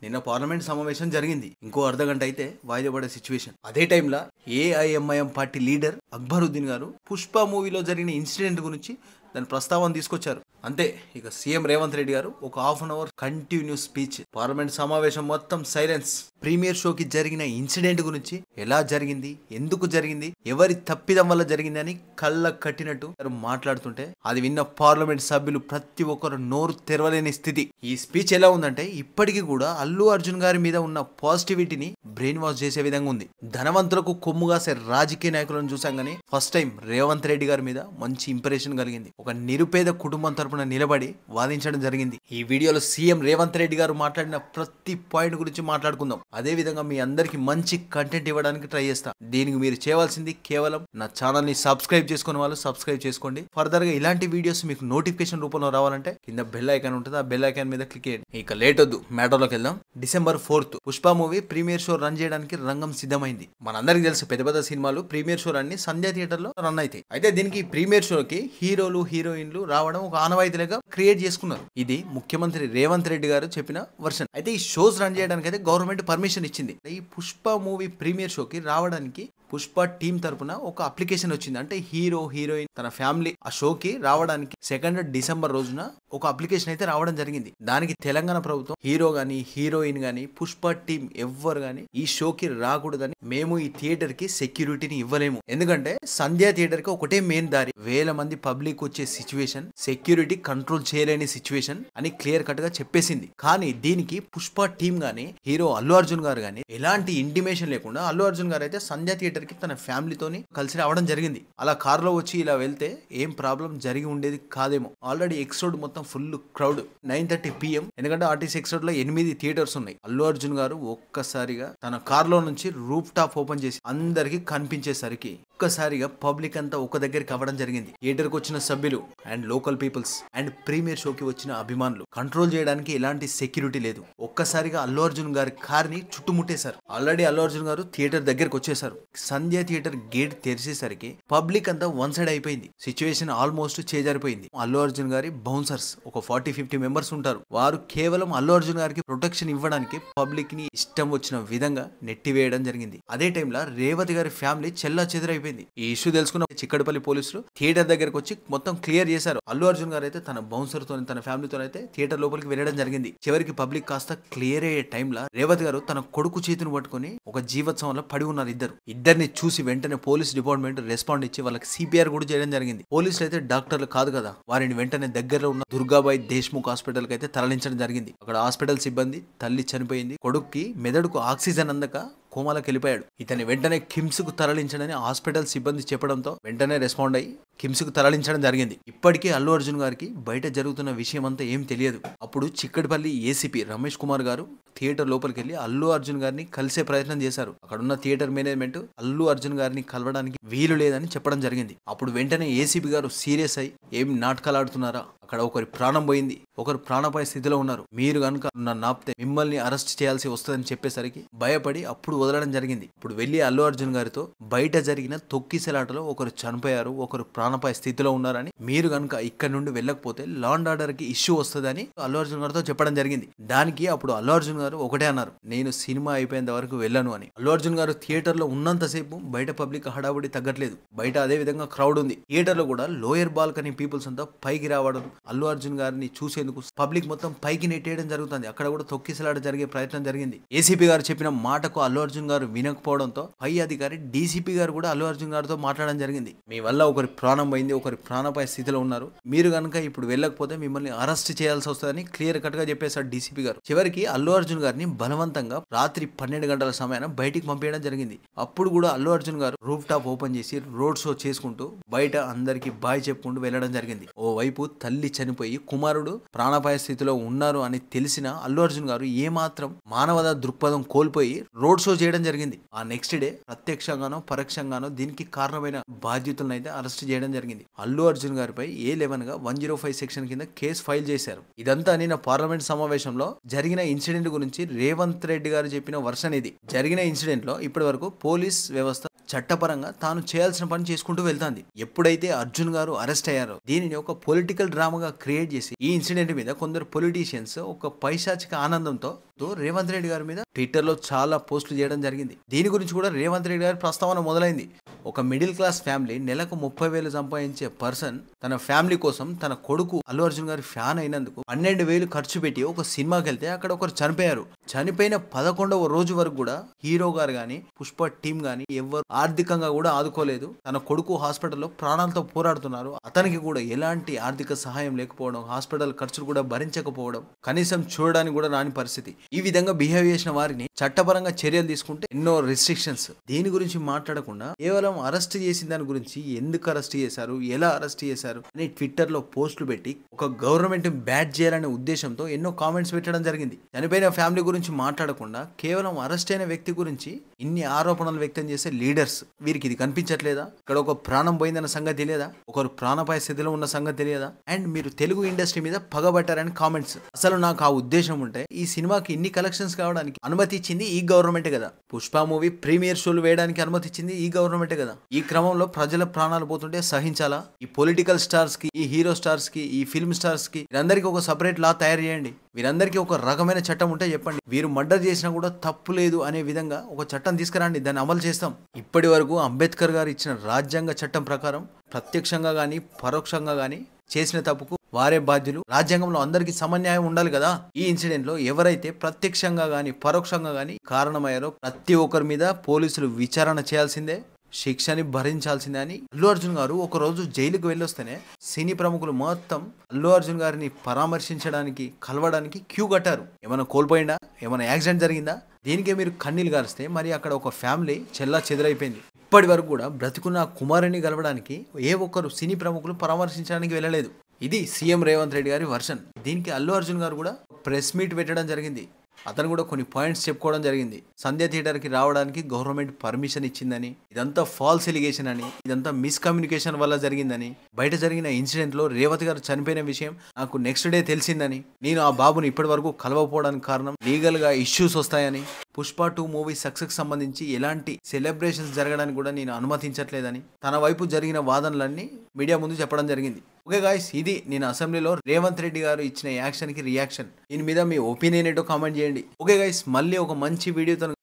నిన్న పార్లమెంట్ సమావేశం జరిగింది. ఇంకో అర్ధగంట అయితే వాయిదా పడే సిచ్యువేషన్. అదే టైంలో ఏఐఎంఐఎం పార్టీ లీడర్ అక్బరుద్దీన్ గారు పుష్ప మూవీలో జరిగిన ఇన్సిడెంట్ గురించి దాని ప్రస్తావన తీసుకొచ్చారు. అంతే, ఇక సీఎం రేవంత్ రెడ్డి గారు ఒక half an hour continuous speech. Parliament సమావేశం మొత్తం సైలెన్స్. ప్రీమియర్ షోకి జరిగిన ఇన్సిడెంట్ గురించి, ఎలా జరిగింది, ఎందుకు జరిగింది, ఎవరి తప్పిదం వల్ల జరిగింది అని కళ్ళ కట్టినట్టు మాట్లాడుతుంటే అది విన్న పార్లమెంట్ సభ్యులు ప్రతి ఒక్కరు నోరు తెరవలేని స్థితి. ఈ స్పీచ్ ఎలా ఉందంటే ఇప్పటికీ కూడా అల్లు అర్జున్ గారి మీద ఉన్న పాజిటివిటీని బ్రెయిన్ వాష్ చేసే విధంగా ఉంది. ధనవంతులకు కొమ్ముగాసే రాజకీయ నాయకులను చూసాం కానీ ఫస్ట్ టైం రేవంత్ రెడ్డి గారి మీద మంచి ఇంప్రెషన్ కలిగింది. ఒక నిరుపేద కుటుంబం తరపున నిలబడి వాదించడం జరిగింది. ఈ వీడియోలో సీఎం రేవంత్ రెడ్డి గారు మాట్లాడిన ప్రతి పాయింట్ గురించి మాట్లాడుకుందాం. అదే విధంగా మీ అందరికి మంచి కంటెంట్ ఇవ్వడానికి ట్రై చేస్తా. దీనికి మీరు చేయవలసింది కేవలం నా ఛానల్ ని సబ్స్క్రైబ్ చేసుకునే వాళ్ళు సబ్స్క్రైబ్ చేసుకోండి. ఫర్దర్ గా ఇలాంటి వీడియోస్ మీకు నోటిఫికేషన్ రూపంలో రావాలంటే కింద బెల్ ఐకాన్ ఉంటుంది, ఆ బెల్ ఐకాన్ మీద క్లిక్ చేయండి. ఇక లేట్ వద్దు, మ్యాటర్ లోకి వెళ్దాం. December 4th Pushpa movie premiere show run చేయడానికి రంగం సిద్ధమైంది. మనందరికి తెలుసు పెద్ద పెద్ద సినిమాలు ప్రీమియర్ షో అన్ని సంధ్య థియేటర్ లో రన్ అవుతాయి. అయితే దీనికి ప్రీమియర్ షోకి హీరోలు హీరోయిన్లు రావడం ఒక ఆనవాయితీగా క్రియేట్ చేసుకున్నారు. ఇది ముఖ్యమంత్రి రేవంత్ రెడ్డి గారు చెప్పిన వర్షన్. అయితే ఈ షోస్ రన్ చేయడానికి అయితే గవర్నమెంట్ పర్మిషన్ ఇచ్చింది. ఈ పుష్ప మూవీ ప్రీమియర్ షోకి రావడానికి పుష్ప టీం తరపున ఒక అప్లికేషన్ వచ్చింది. అంటే హీరో హీరోయిన్ తన ఫ్యామిలీ ఆ షోకి రావడానికి 2nd December రోజున ఒక అప్లికేషన్ అయితే రావడం జరిగింది. దానికి తెలంగాణ ప్రభుత్వం హీరో గాని హీరోయిన్ గాని పుష్ప టీం ఎవ్వరు గాని ఈ షోకి రాకూడదని, మేము ఈ థియేటర్ కి సెక్యూరిటీని ఇవ్వలేము, ఎందుకంటే సంధ్యా థియేటర్ కి ఒకటే మెయిన్ దారి, వేల మంది పబ్లిక్ వచ్చే సిచ్యువేషన్, సెక్యూరిటీ కంట్రోల్ చేయలేని సిచ్యువేషన్ అని క్లియర్ కట్ గా చెప్పేసింది. కానీ దీనికి పుష్ప టీం గాని హీరో అల్లు అర్జున్ గారు గాని ఎలాంటి ఇంటిమేషన్ లేకుండా అల్లు అర్జున్ గారు అయితే సంధ్యా థియేటర్ కి తన ఫ్యామిలీతోని కలిసి రావడం జరిగింది. అలా కారులో వచ్చి ఇలా వెళ్తే ఏం ప్రాబ్లం జరిగి ఉండేది కాదేమో. ఆల్రెడీ ఎక్స్ రోడ్ మొత్తం ఫుల్ క్రౌడ్. 9:30 PM, ఎందుకంటే ఆర్టీసీ ఎక్స్ రోడ్ లో 8 థియేటర్స్ ఉన్నాయి. అల్లు అర్జున్ గారు ఒక్కసారిగా తన కారులో నుంచి రూఫ్ టాప్ ఓపెన్ చేసి అందరికి కనిపించేసరికి ఒక్కసారిగా పబ్లిక్ అంతా ఒక దగ్గరికి అవ్వడం జరిగింది. థియేటర్ కు వచ్చిన సభ్యులు and local peoples and premiere షోకి వచ్చిన అభిమానులు కంట్రోల్ చేయడానికి ఎలాంటి సెక్యూరిటీ లేదు. ఒక్కసారిగా అల్లు అర్జున్ గారి కార్ ని చుట్టుముట్టేశారు. ఆల్రెడీ అల్లు అర్జున్ గారు థియేటర్ దగ్గరకు వచ్చేసారు. సంధ్య థియేటర్ గేట్ తెరిచేసరికి పబ్లిక్ అంతా వన్ సైడ్ అయిపోయింది. సిచ్యువేషన్ ఆల్మోస్ట్ చేజారిపోయింది. అల్లు అర్జున్ గారి బౌన్సర్స్ ఒక 40-50 మెంబర్స్ ఉంటారు. వారు కేవలం అల్లు అర్జున్ గారికి ప్రొటెక్షన్ ఇవ్వడానికి పబ్లిక్ ని ఇష్టం వచ్చిన విధంగా నెట్టివేయడం జరిగింది. అదే టైంలో రేవతి గారి ఫ్యామిలీ చెల్లా చెదరైపోయింది. ఈ ఇష్యూ తెలుసుకున్న చిక్కడపల్లి పోలీసులు థియేటర్ దగ్గరకు వచ్చి మొత్తం క్లియర్ చేశారు. అల్లు అర్జున్ గారు అయితే తన బౌన్సర్ తో తన ఫ్యామిలీతో అయితే థియేటర్ లోపలికి వెళ్ళడం జరిగింది. చివరికి పబ్లిక్ కాస్త క్లియర్ అయ్యే టైంలో రేవతి గారు తన కొడుకు చేతిని పట్టుకుని ఒక జీవోత్సవంలో పడి ఉన్నారు. ఇద్దరిని చూసి వెంటనే పోలీస్ డిపార్ట్మెంట్ రెస్పాండ్ ఇచ్చి వాళ్ళకి సిపిఆర్ కూడా చేయడం జరిగింది. పోలీసులు అయితే డాక్టర్లు కాదు కదా, వారిని వెంటనే దగ్గరలో ఉన్న దుర్గాబాయి దేశ్ముఖ్ హాస్పిటల్ కి అయితే తరలించడం జరిగింది. అక్కడ హాస్పిటల్ సిబ్బంది తల్లి చనిపోయింది, కొడుక్కి మెదడుకు ఆక్సిజన్ అందక కోమాలకు వెళ్ళిపోయాడు. ఇతని వెంటనే కిమ్స్ కు తరలించడని హాస్పిటల్ సిబ్బంది చెప్పడంతో వెంటనే రెస్పాండ్ అయ్యి కిమ్స్ కు తరలించడం జరిగింది. ఇప్పటికీ అల్లు అర్జున్ గారికి బయట జరుగుతున్న విషయం అంతా ఏం తెలియదు. అప్పుడు చిక్కడపల్లి ఏసీపీ రమేష్ కుమార్ గారు థియేటర్ లోపలికి వెళ్ళి అల్లు అర్జున్ గారిని కలిసే ప్రయత్నం చేశారు. అక్కడున్న థియేటర్ మేనేజ్మెంట్ అల్లు అర్జున్ గారిని కలవడానికి వీలు లేదని చెప్పడం జరిగింది. అప్పుడు వెంటనే ఏసీపీ గారు సీరియస్ అయ్యి, ఏం నాటకాలు ఆడుతున్నారా, అక్కడ ఒకరి ప్రాణం పోయింది, ఒకరు ప్రాణపాయ స్థితిలో ఉన్నారు, మీరు కనుక నన్ను ఆపితే మిమ్మల్ని అరెస్ట్ చేయాల్సి వస్తుందని చెప్పేసరికి భయపడి అప్పుడు వదలడం జరిగింది. ఇప్పుడు వెళ్లి అల్లు అర్జున్ గారితో బయట జరిగిన తొక్కిసలాటలో ఒకరు చనిపోయారు, ఒకరు ప్రాణపాయ స్థితిలో ఉన్నారని, మీరు కనుక ఇక్కడ నుండి వెళ్ళకపోతే లా అండ్ ఆర్డర్ కి ఇష్యూ వస్తుందని అల్లు అర్జున్ గారితో చెప్పడం జరిగింది. దానికి అప్పుడు అల్లు అర్జున్ గారు ఒకటే అన్నారు, నేను సినిమా అయిపోయేంత వరకు వెళ్ళను అని. అల్లు అర్జున్ గారు థియేటర్ లో ఉన్నంతసేపు బయట పబ్లిక్ హడావుడి తగ్గట్లేదు. బయట అదే విధంగా క్రౌడ్ ఉంది. థియేటర్ లో కూడా లోయర్ బాల్కనీ పీపుల్స్ అంతా పైకి రావడం, అల్లు అర్జున్ గారిని చూసేందుకు పబ్లిక్ మొత్తం పైకి నెట్టేయడం జరుగుతుంది. అక్కడ కూడా తొక్కిసలాట జరిగే ప్రయత్నం జరిగింది. ఏసీపీ గారు చెప్పిన మాటకు అల్లు అర్జున్ గారు వినకపోవడంతో పై అధికారి డీసీపీ గారు కూడా అల్లు అర్జున్ గారితో మాట్లాడడం జరిగింది. మీ వల్ల ఒకరి ప్రాణం పోయింది, ఒకరి ప్రాణపాయ స్థితిలో ఉన్నారు, మీరు కనుక ఇప్పుడు వెళ్ళకపోతే మిమ్మల్ని అరెస్ట్ చేయాల్సి వస్తుందని క్లియర్ కట్ గా చెప్పేశారు డీసీపీ గారు. చివరికి అల్లు అర్జున్ గారిని బలవంతంగా రాత్రి 12 గంటల సమయాన బయటికి పంపేయడం జరిగింది. అప్పుడు కూడా అల్లు అర్జున్ గారు రూఫ్ టాప్ ఓపెన్ చేసి రోడ్ షో చేసుకుంటూ బయట అందరికి బాయ్ చెప్పుకుంటూ వెళ్ళడం జరిగింది. ఓ వైపు తల్లి చనిపోయి కుమారుడు ప్రాణాపాయ స్థితిలో ఉన్నారు అని తెలిసిన అల్లు అర్జున్ గారు ఏమాత్రం మానవతా దృక్పథం కోల్పోయి రోడ్ షో చేయడం జరిగింది. ఆ నెక్స్ట్ డే ప్రత్యక్షంగానో పరోక్షంగానో దీనికి కారణమైన బాధ్యతలను అయితే అరెస్ట్ చేయడం జరిగింది. అల్లు అర్జున్ గారిపై A11 గా 105 సెక్షన్ కింద కేసు ఫైల్ చేశారు. ఇదంతా నిన్న పార్లమెంట్ సమావేశంలో జరిగిన ఇన్సిడెంట్ గురించి రేవంత్ రెడ్డి గారు చెప్పిన వర్షన్ ఇది. జరిగిన ఇన్సిడెంట్ లో ఇప్పటి వరకు పోలీస్ వ్యవస్థ చట్టపరంగా తాను చేయాల్సిన పని చేసుకుంటూ వెళ్తాంది. ఎప్పుడైతే అర్జున్ గారు అరెస్ట్ అయ్యారో దీనిని ఒక పొలిటికల్ డ్రామాగా క్రియేట్ చేసి ఈ ఇన్సిడెంట్ మీద కొందరు పొలిటీషియన్స్ ఒక పైశాచిక ఆనందంతో రేవంత్ రెడ్డి గారి మీద ట్విట్టర్ లో చాలా పోస్టులు చేయడం జరిగింది. దీని గురించి కూడా రేవంత్ రెడ్డి గారి ప్రస్తావన మొదలైంది. ఒక మిడిల్ క్లాస్ ఫ్యామిలీ నెలకు 30,000 సంపాదించే పర్సన్ తన ఫ్యామిలీ కోసం తన కొడుకు అల్లు అర్జున్ గారి ఫ్యాన్ అయినందుకు 12,000 ఖర్చు పెట్టి ఒక సినిమాకి వెళ్తే అక్కడ ఒకరు చనిపోయారు. చనిపోయిన 11వ రోజు వరకు కూడా హీరో గారు గాని పుష్ప టీం గాని ఎవరు ఆర్థికంగా కూడా ఆదుకోలేదు. తన కొడుకు హాస్పిటల్లో ప్రాణాలతో పోరాడుతున్నారు. అతనికి కూడా ఎలాంటి ఆర్థిక సహాయం లేకపోవడం, హాస్పిటల్ ఖర్చులు కూడా భరించకపోవడం, కనీసం చూడడానికి కూడా రాని పరిస్థితి. ఈ విధంగా బిహేవ్ చేసిన వారిని చట్టపరంగా చర్యలు తీసుకుంటే ఎన్నో రిస్ట్రిక్షన్స్. దీని గురించి మాట్లాడకుండా కేవలం అరెస్ట్ చేసిన దాని గురించి ఎందుకు అరెస్ట్ చేశారు, ఎలా అరెస్ట్ చేశారు అని ట్విట్టర్ లో పోస్టులు పెట్టి ఒక గవర్నమెంట్ బ్యాడ్ చేయాలనే ఉద్దేశంతో ఎన్నో కామెంట్స్ పెట్టడం జరిగింది. చనిపోయిన ఫ్యామిలీ గురించి మాట్లాడకుండా కేవలం అరెస్ట్ అయిన వ్యక్తి గురించి ఇన్ని ఆరోపణలు వ్యక్తం చేసే లీడర్స్ వీరికి ఇది కనిపించట్లేదా? ఇక్కడ ఒక ప్రాణం పోయిందన్న సంగతి తెలియదా? ఒకరు ప్రాణపాయ స్థితిలో ఉన్న సంగతి తెలియదా? అండ్ మీరు తెలుగు ఇండస్ట్రీ మీద పగబట్టారని కామెంట్స్. అసలు నాకు ఆ ఉద్దేశం ఉంటే ఈ సినిమాకి ఇన్ని కలెక్షన్స్ కావడానికి అనుమతి ఇచ్చింది ఈ గవర్నమెంటే కదా. పుష్ప మూవీ ప్రీమియర్ షోలు వేయడానికి అనుమతి ఇచ్చింది ఈ గవర్నమెంటే కదా. ఈ క్రమంలో ప్రజల ప్రాణాలు పోతుంటే సహించాలా? ఈ పొలిటికల్ స్టార్స్ కి, ఈ హీరో స్టార్స్ కి, ఈ ఫిల్మ్ స్టార్స్ కి వీరందరికీ ఒక సపరేట్ లా తయారు చేయండి. వీరందరికీ ఒక రకమైన చట్టం ఉంటే చెప్పండి. వీరు మర్డర్ చేసినా కూడా తప్పు లేదు అనే విధంగా ఒక చట్టం తీసుకురండి, దాన్ని అమలు చేస్తాం. ఇప్పటి వరకు అంబేద్కర్ గారు ఇచ్చిన రాజ్యాంగ చట్టం ప్రకారం ప్రత్యక్షంగా గానీ పరోక్షంగా గానీ చేసిన తప్పుకు వారే బాధ్యులు. రాజ్యాంగంలో అందరికీ సమన్యాయం ఉండాలి కదా. ఈ ఇన్సిడెంట్ లో ఎవరైతే ప్రత్యక్షంగా గానీ పరోక్షంగా గానీ కారణమయ్యారో ప్రతి ఒక్కరి మీద పోలీసులు విచారణ చేయాల్సిందే, శిక్షని భరించాల్సిందే అని అల్లు అర్జున్ గారు ఒక రోజు జైలుకు వెళ్ళొస్తేనే సినీ ప్రముఖులు మొత్తం అల్లు అర్జున్ గారిని పరామర్శించడానికి, కలవడానికి క్యూ కట్టారు. ఏమైనా కోల్పోయిందా, ఏమైనా యాక్సిడెంట్ జరిగిందా, దీనికే మీరు కన్నీళ్ళు గారిస్తే మరి అక్కడ ఒక ఫ్యామిలీ చెల్లా చెదరైపోయింది. ఇప్పటి వరకు కూడా బ్రతికున్న కుమారుని కలవడానికి ఏ ఒక్కరు సినీ ప్రముఖులు పరామర్శించడానికి వెళ్ళలేదు. ఇది సీఎం రేవంత్ రెడ్డి గారి వర్షన్. దీనికి అల్లు అర్జున్ గారు కూడా ప్రెస్ మీట్ పెట్టడం జరిగింది. అతను కూడా కొన్ని పాయింట్స్ చెప్పుకోవడం జరిగింది. సంధ్య థియేటర్కి రావడానికి గవర్నమెంట్ పర్మిషన్ ఇచ్చిందని, ఇదంతా ఫాల్స్ ఎలిగేషన్ అని, ఇదంతా మిస్కమ్యూనికేషన్ వల్ల జరిగిందని, బయట జరిగిన ఇన్సిడెంట్ లో రేవతి గారు చనిపోయిన విషయం నాకు నెక్స్ట్ డే తెలిసిందని, నేను ఆ బాబుని ఇప్పటి వరకు కలవకపోవడానికి కారణం లీగల్ గా ఇష్యూస్ వస్తాయని, పుష్ప 2 మూవీ సక్సెస్ సంబంధించి ఎలాంటి సెలబ్రేషన్స్ జరగడానికి కూడా నేను అనుమతించట్లేదని తన వైపు జరిగిన వాదనలన్నీ మీడియా ముందు చెప్పడం జరిగింది. ఓకే గాయ్స్, ఇది నేను అసెంబ్లీలో రేవంత్ రెడ్డి గారు ఇచ్చిన యాక్షన్ కి రియాక్షన్. దీని మీద మీ ఒపీనియన్ ఏంటో కామెంట్ చేయండి. ఓకే గాయ్స్, మళ్ళీ ఒక మంచి వీడియోతో